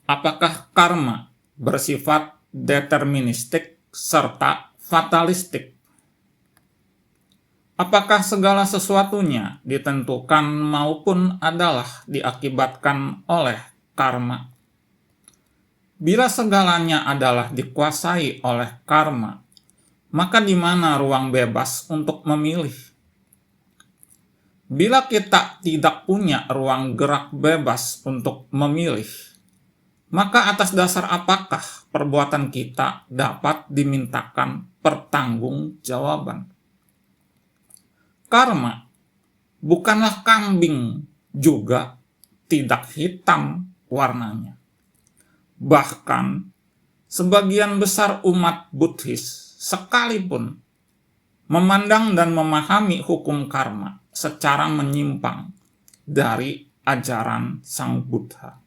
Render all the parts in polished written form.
Apakah karma bersifat deterministik serta fatalistik? Apakah segala sesuatunya ditentukan maupun adalah diakibatkan oleh karma? Bila segalanya adalah dikuasai oleh karma, maka di mana ruang bebas untuk memilih? Bila kita tidak punya ruang gerak bebas untuk memilih, maka atas dasar apakah perbuatan kita dapat dimintakan pertanggungjawaban? Karma bukanlah kambing, juga tidak hitam warnanya. Bahkan sebagian besar umat Buddhis sekalipun memandang dan memahami hukum karma secara menyimpang dari ajaran Sang Buddha.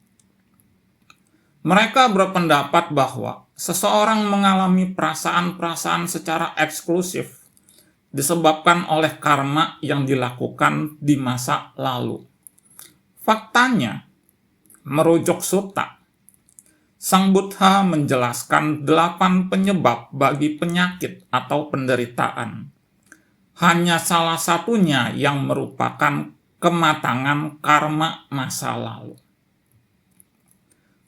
Mereka berpendapat bahwa seseorang mengalami perasaan-perasaan secara eksklusif disebabkan oleh karma yang dilakukan di masa lalu. Faktanya, merujuk sutta, Sang Buddha menjelaskan 8 penyebab bagi penyakit atau penderitaan. Hanya salah satunya yang merupakan kematangan karma masa lalu.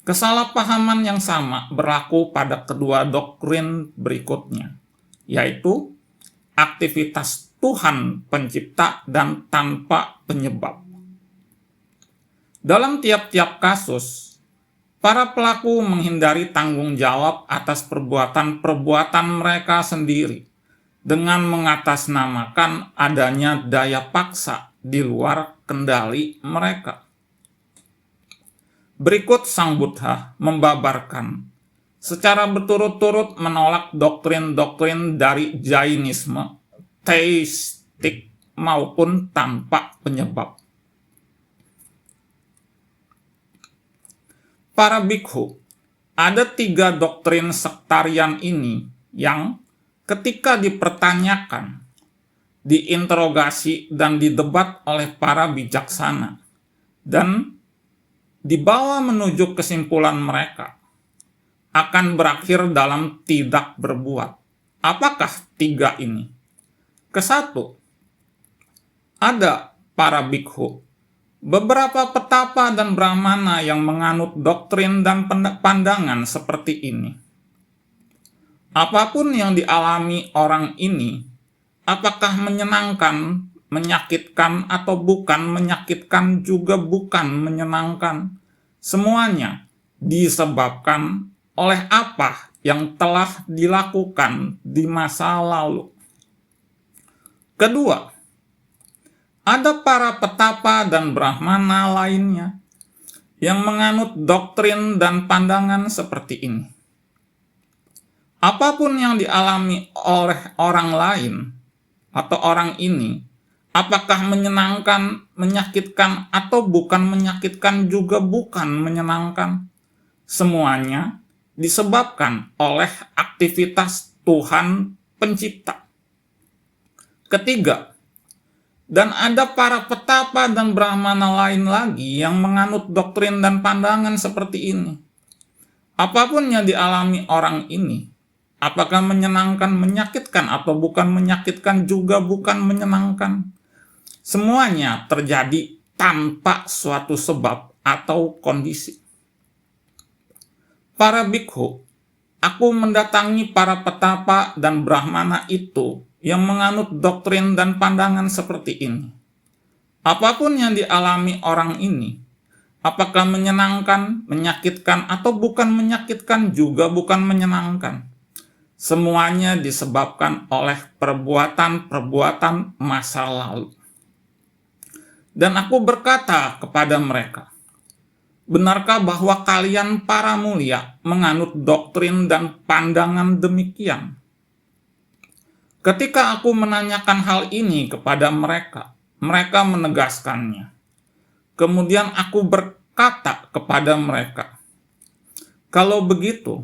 Kesalahpahaman yang sama berlaku pada kedua doktrin berikutnya, yaitu aktivitas Tuhan pencipta dan tanpa penyebab. Dalam tiap-tiap kasus, para pelaku menghindari tanggung jawab atas perbuatan-perbuatan mereka sendiri dengan mengatasnamakan adanya daya paksa di luar kendali mereka. Berikut Sang Buddha membabarkan secara berturut-turut menolak doktrin-doktrin dari Jainisme, teistik maupun tanpa penyebab. Para bikhu, ada 3 doktrin sektarian ini yang ketika dipertanyakan, diinterogasi dan didebat oleh para bijaksana, dan dibawa menuju kesimpulan mereka, akan berakhir dalam tidak berbuat. Apakah 3 ini? Kesatu, ada para bikhu, beberapa petapa dan brahmana yang menganut doktrin dan pandangan seperti ini. Apapun yang dialami orang ini, apakah menyenangkan, menyakitkan, atau bukan menyakitkan juga bukan menyenangkan, semuanya disebabkan oleh apa yang telah dilakukan di masa lalu. Kedua, ada para petapa dan brahmana lainnya yang menganut doktrin dan pandangan seperti ini. Apapun yang dialami oleh orang lain atau orang ini, apakah menyenangkan, menyakitkan, atau bukan menyakitkan juga bukan menyenangkan, semuanya disebabkan oleh aktivitas Tuhan pencipta. Ketiga, dan ada para petapa dan brahmana lain lagi yang menganut doktrin dan pandangan seperti ini. Apapun yang dialami orang ini, apakah menyenangkan, menyakitkan, atau bukan menyakitkan juga bukan menyenangkan, semuanya terjadi tanpa suatu sebab atau kondisi. Para bikhu, aku mendatangi para petapa dan brahmana itu yang menganut doktrin dan pandangan seperti ini. Apapun yang dialami orang ini, apakah menyenangkan, menyakitkan, atau bukan menyakitkan juga bukan menyenangkan, semuanya disebabkan oleh perbuatan-perbuatan masa lalu. Dan aku berkata kepada mereka, benarkah bahwa kalian para mulia menganut doktrin dan pandangan demikian? Ketika aku menanyakan hal ini kepada mereka, mereka menegaskannya. Kemudian aku berkata kepada mereka, kalau begitu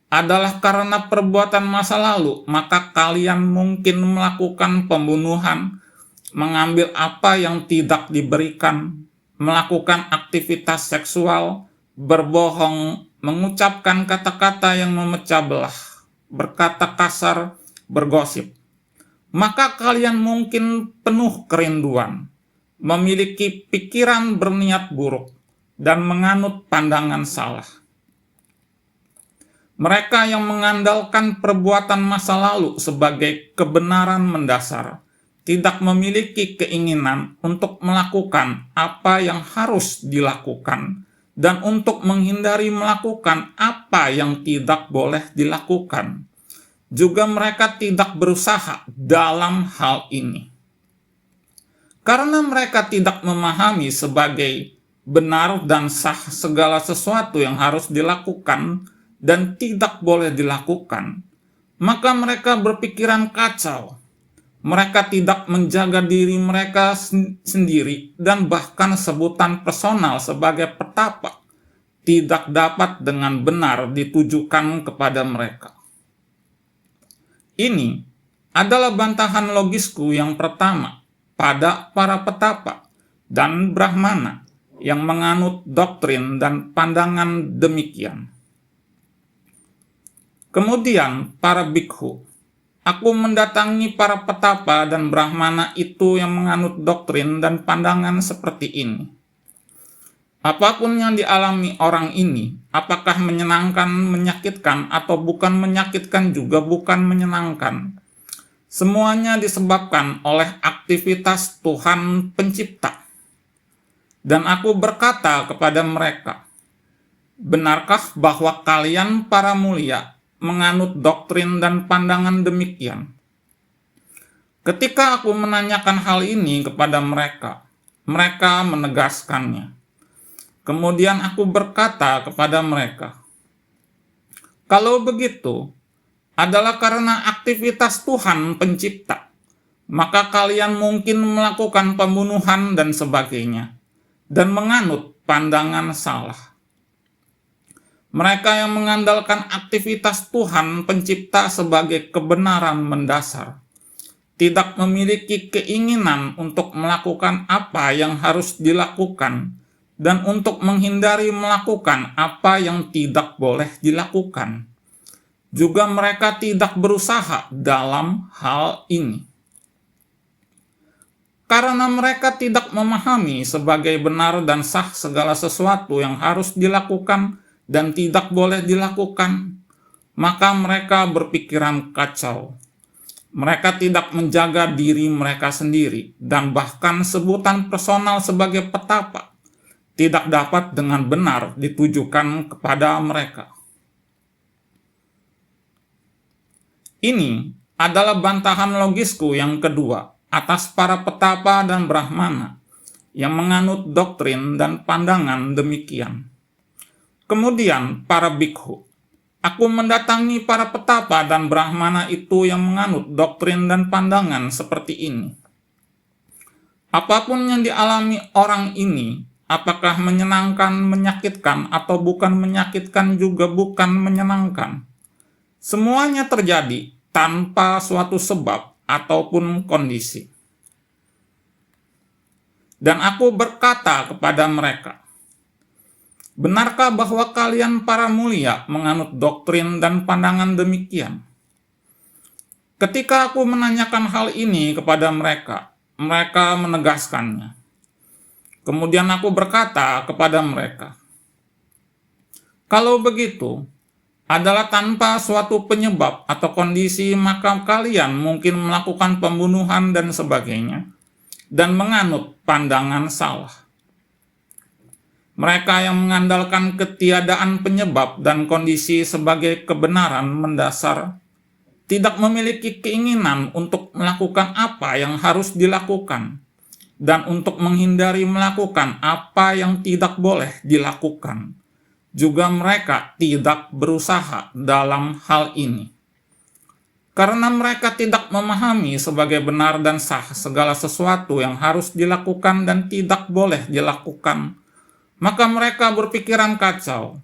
adalah karena perbuatan masa lalu, maka kalian mungkin melakukan pembunuhan, mengambil apa yang tidak diberikan, melakukan aktivitas seksual, berbohong, mengucapkan kata-kata yang memecah belah, berkata kasar, bergosip. Maka kalian mungkin penuh kerinduan, memiliki pikiran berniat buruk, dan menganut pandangan salah. Mereka yang mengandalkan perbuatan masa lalu sebagai kebenaran mendasar, tidak memiliki keinginan untuk melakukan apa yang harus dilakukan, dan untuk menghindari melakukan apa yang tidak boleh dilakukan. Juga mereka tidak berusaha dalam hal ini. Karena mereka tidak memahami sebagai benar dan sah segala sesuatu yang harus dilakukan dan tidak boleh dilakukan, maka mereka berpikiran kacau. Mereka tidak menjaga diri mereka sendiri, dan bahkan sebutan personal sebagai petapa tidak dapat dengan benar ditujukan kepada mereka. Ini adalah bantahan logisku yang pertama pada para petapa dan Brahmana yang menganut doktrin dan pandangan demikian. Kemudian para bikhu, aku mendatangi para petapa dan Brahmana itu yang menganut doktrin dan pandangan seperti ini. Apapun yang dialami orang ini, apakah menyenangkan, menyakitkan, atau bukan menyakitkan juga bukan menyenangkan, semuanya disebabkan oleh aktivitas Tuhan Pencipta. Dan aku berkata kepada mereka, benarkah bahwa kalian para mulia menganut doktrin dan pandangan demikian? Ketika aku menanyakan hal ini kepada mereka, mereka menegaskannya. Kemudian aku berkata kepada mereka, kalau begitu, adalah karena aktivitas Tuhan Pencipta, maka kalian mungkin melakukan pembunuhan dan sebagainya, dan menganut pandangan salah. Mereka yang mengandalkan aktivitas Tuhan Pencipta sebagai kebenaran mendasar, tidak memiliki keinginan untuk melakukan apa yang harus dilakukan, dan untuk menghindari melakukan apa yang tidak boleh dilakukan. Juga mereka tidak berusaha dalam hal ini. Karena mereka tidak memahami sebagai benar dan sah segala sesuatu yang harus dilakukan dan tidak boleh dilakukan, maka mereka berpikiran kacau. Mereka tidak menjaga diri mereka sendiri, dan bahkan sebutan personal sebagai petapa tidak dapat dengan benar ditujukan kepada mereka. Ini adalah bantahan logisku yang kedua atas para petapa dan Brahmana yang menganut doktrin dan pandangan demikian. Kemudian para bikhu, aku mendatangi para petapa dan Brahmana itu yang menganut doktrin dan pandangan seperti ini. Apapun yang dialami orang ini, apakah menyenangkan, menyakitkan, atau bukan menyakitkan juga bukan menyenangkan, semuanya terjadi tanpa suatu sebab ataupun kondisi. Dan aku berkata kepada mereka, benarkah bahwa kalian para mulia menganut doktrin dan pandangan demikian? Ketika aku menanyakan hal ini kepada mereka, mereka menegaskannya. Kemudian aku berkata kepada mereka, kalau begitu, adalah tanpa suatu penyebab atau kondisi, maka kalian mungkin melakukan pembunuhan dan sebagainya, dan menganut pandangan salah. Mereka yang mengandalkan ketiadaan penyebab dan kondisi sebagai kebenaran mendasar, tidak memiliki keinginan untuk melakukan apa yang harus dilakukan, dan untuk menghindari melakukan apa yang tidak boleh dilakukan. Juga mereka tidak berusaha dalam hal ini. Karena mereka tidak memahami sebagai benar dan sah segala sesuatu yang harus dilakukan dan tidak boleh dilakukan, maka mereka berpikiran kacau.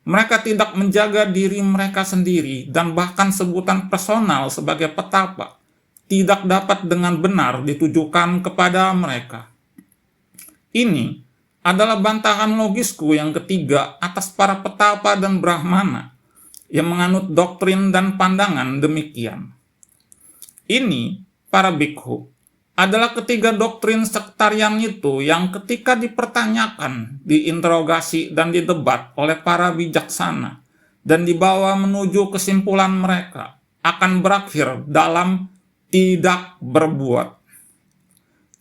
Mereka tidak menjaga diri mereka sendiri, dan bahkan sebutan personal sebagai petapa tidak dapat dengan benar ditujukan kepada mereka. Ini adalah bantahan logisku yang ketiga atas para petapa dan brahmana yang menganut doktrin dan pandangan demikian. Ini, para bikhu, adalah ketiga doktrin sektarian itu yang ketika dipertanyakan, diinterogasi, dan didebat oleh para bijaksana dan dibawa menuju kesimpulan mereka akan berakhir dalam tidak berbuat.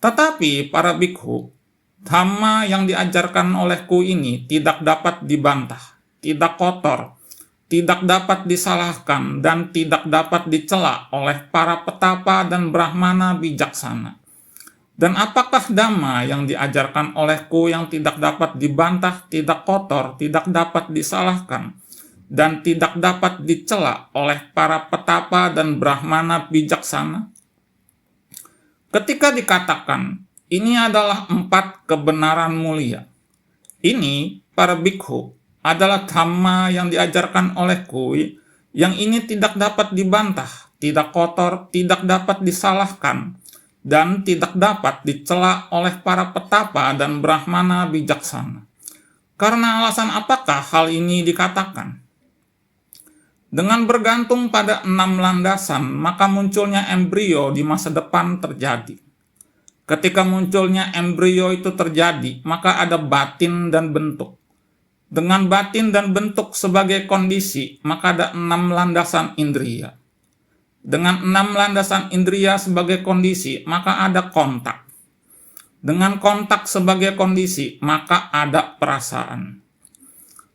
Tetapi para bikhu, dhamma yang diajarkan olehku ini tidak dapat dibantah, tidak kotor, tidak dapat disalahkan, dan tidak dapat dicela oleh para petapa dan brahmana bijaksana. Dan apakah dhamma yang diajarkan olehku yang tidak dapat dibantah, tidak kotor, tidak dapat disalahkan, dan tidak dapat dicela oleh para petapa dan brahmana bijaksana? Ketika dikatakan, ini adalah 4 kebenaran mulia. Ini, para bikhu, adalah dhamma yang diajarkan olehku, yang ini tidak dapat dibantah, tidak kotor, tidak dapat disalahkan, dan tidak dapat dicela oleh para petapa dan brahmana bijaksana. Karena alasan apakah hal ini dikatakan? Dengan bergantung pada 6 landasan, maka munculnya embrio di masa depan terjadi. Ketika munculnya embrio itu terjadi, maka ada batin dan bentuk. Dengan batin dan bentuk sebagai kondisi, maka ada 6 landasan indria. Dengan 6 landasan indria sebagai kondisi, maka ada kontak. Dengan kontak sebagai kondisi, maka ada perasaan.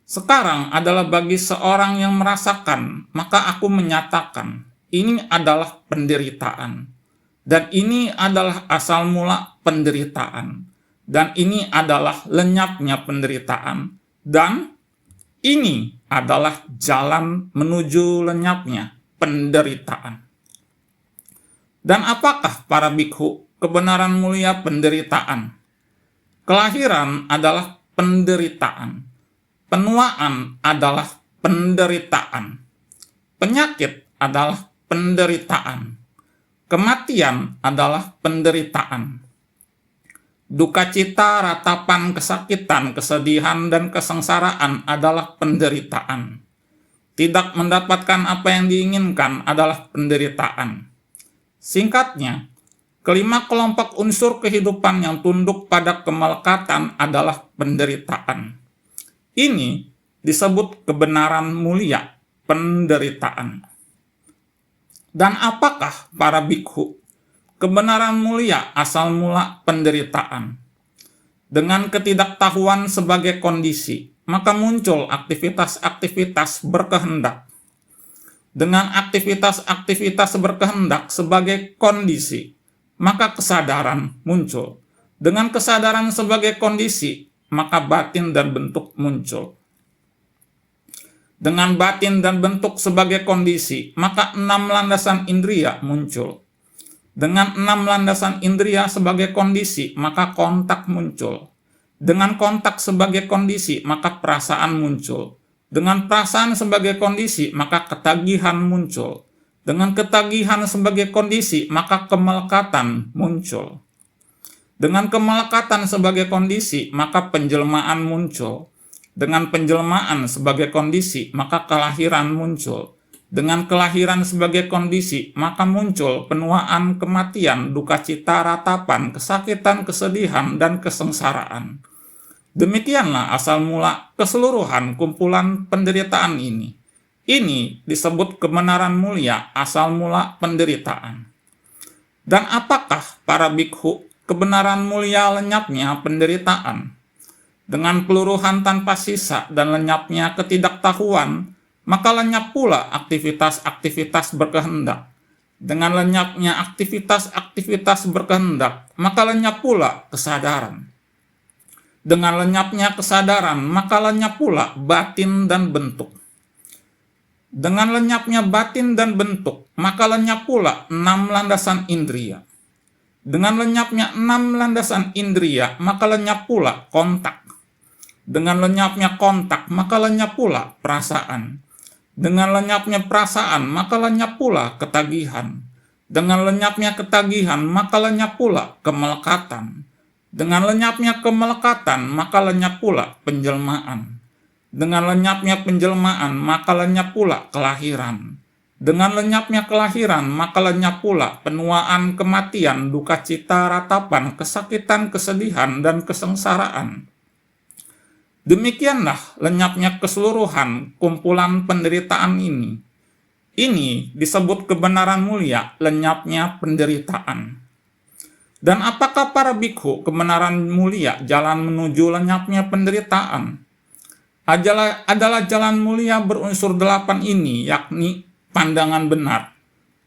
Sekarang adalah bagi seorang yang merasakan, maka aku menyatakan, ini adalah penderitaan. Dan ini adalah asal mula penderitaan. Dan ini adalah lenyapnya penderitaan. Dan ini adalah jalan menuju lenyapnya penderitaan. Dan apakah para bikhu kebenaran mulia penderitaan? Kelahiran adalah penderitaan. Penuaan adalah penderitaan. Penyakit adalah penderitaan. Kematian adalah penderitaan. Duka cita, ratapan, kesakitan, kesedihan, dan kesengsaraan adalah penderitaan. Tidak mendapatkan apa yang diinginkan adalah penderitaan. Singkatnya, kelima kelompok unsur kehidupan yang tunduk pada kemelekatan adalah penderitaan. Ini disebut kebenaran mulia, penderitaan. Dan apakah para bikhu kebenaran mulia asal mula penderitaan? Dengan ketidaktahuan sebagai kondisi, maka muncul aktivitas-aktivitas berkehendak. Dengan aktivitas-aktivitas berkehendak sebagai kondisi, maka kesadaran muncul. Dengan kesadaran sebagai kondisi, maka batin dan bentuk muncul. Dengan batin dan bentuk sebagai kondisi, maka 6 landasan indria muncul. Dengan 6 landasan indria sebagai kondisi, maka kontak muncul. Dengan kontak sebagai kondisi, maka perasaan muncul. Dengan perasaan sebagai kondisi, maka ketagihan muncul. Dengan ketagihan sebagai kondisi, maka kemelekatan muncul. Dengan kemelekatan sebagai kondisi, maka penjelmaan muncul. Dengan penjelmaan sebagai kondisi, maka kelahiran muncul. Dengan kelahiran sebagai kondisi, maka muncul penuaan, kematian, duka cita, ratapan, kesakitan, kesedihan, dan kesengsaraan. Demikianlah asal mula keseluruhan kumpulan penderitaan ini. Ini disebut kebenaran mulia asal mula penderitaan. Dan apakah para bikhu kebenaran mulia lenyapnya penderitaan? Dengan peluruhan tanpa sisa dan lenyapnya ketidaktahuan, maka lenyap pula aktivitas-aktivitas berkehendak. Dengan lenyapnya aktivitas-aktivitas berkehendak, maka lenyap pula kesadaran. Dengan lenyapnya kesadaran, maka lenyap pula batin dan bentuk. Dengan lenyapnya batin dan bentuk, maka lenyap pula 6 landasan indria. Dengan lenyapnya 6 landasan indria, maka lenyap pula kontak. Dengan lenyapnya kontak, maka lenyap pula perasaan. Dengan lenyapnya perasaan, maka lenyap pula ketagihan. Dengan lenyapnya ketagihan, maka lenyap pula kemelekatan. Dengan lenyapnya kemelekatan, maka lenyap pula penjelmaan. Dengan lenyapnya penjelmaan, maka lenyap pula kelahiran. Dengan lenyapnya kelahiran, maka lenyap pula penuaan, kematian, duka cita, ratapan, kesakitan, kesedihan, dan kesengsaraan. Demikianlah lenyapnya keseluruhan kumpulan penderitaan ini. Ini disebut kebenaran mulia, lenyapnya penderitaan. Dan apakah para bikhu kebenaran mulia jalan menuju lenyapnya penderitaan? Adalah jalan mulia berunsur 8 ini, yakni pandangan benar,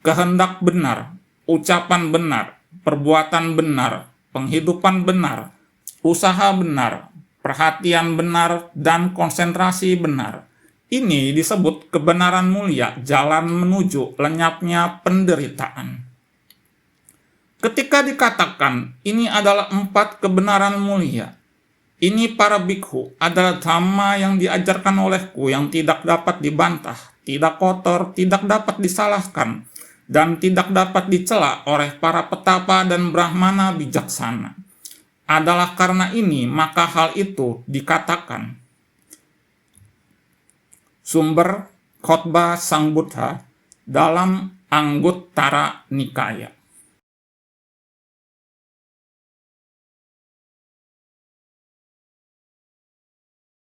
kehendak benar, ucapan benar, perbuatan benar, penghidupan benar, usaha benar, perhatian benar, dan konsentrasi benar. Ini disebut kebenaran mulia, jalan menuju lenyapnya penderitaan. Ketika dikatakan ini adalah 4 kebenaran mulia, ini para bikhu adalah dhamma yang diajarkan olehku yang tidak dapat dibantah, tidak kotor, tidak dapat disalahkan, dan tidak dapat dicela oleh para petapa dan brahmana bijaksana. Adalah karena ini maka hal itu dikatakan. Sumber khotbah Sang Buddha dalam Anguttara Nikaya.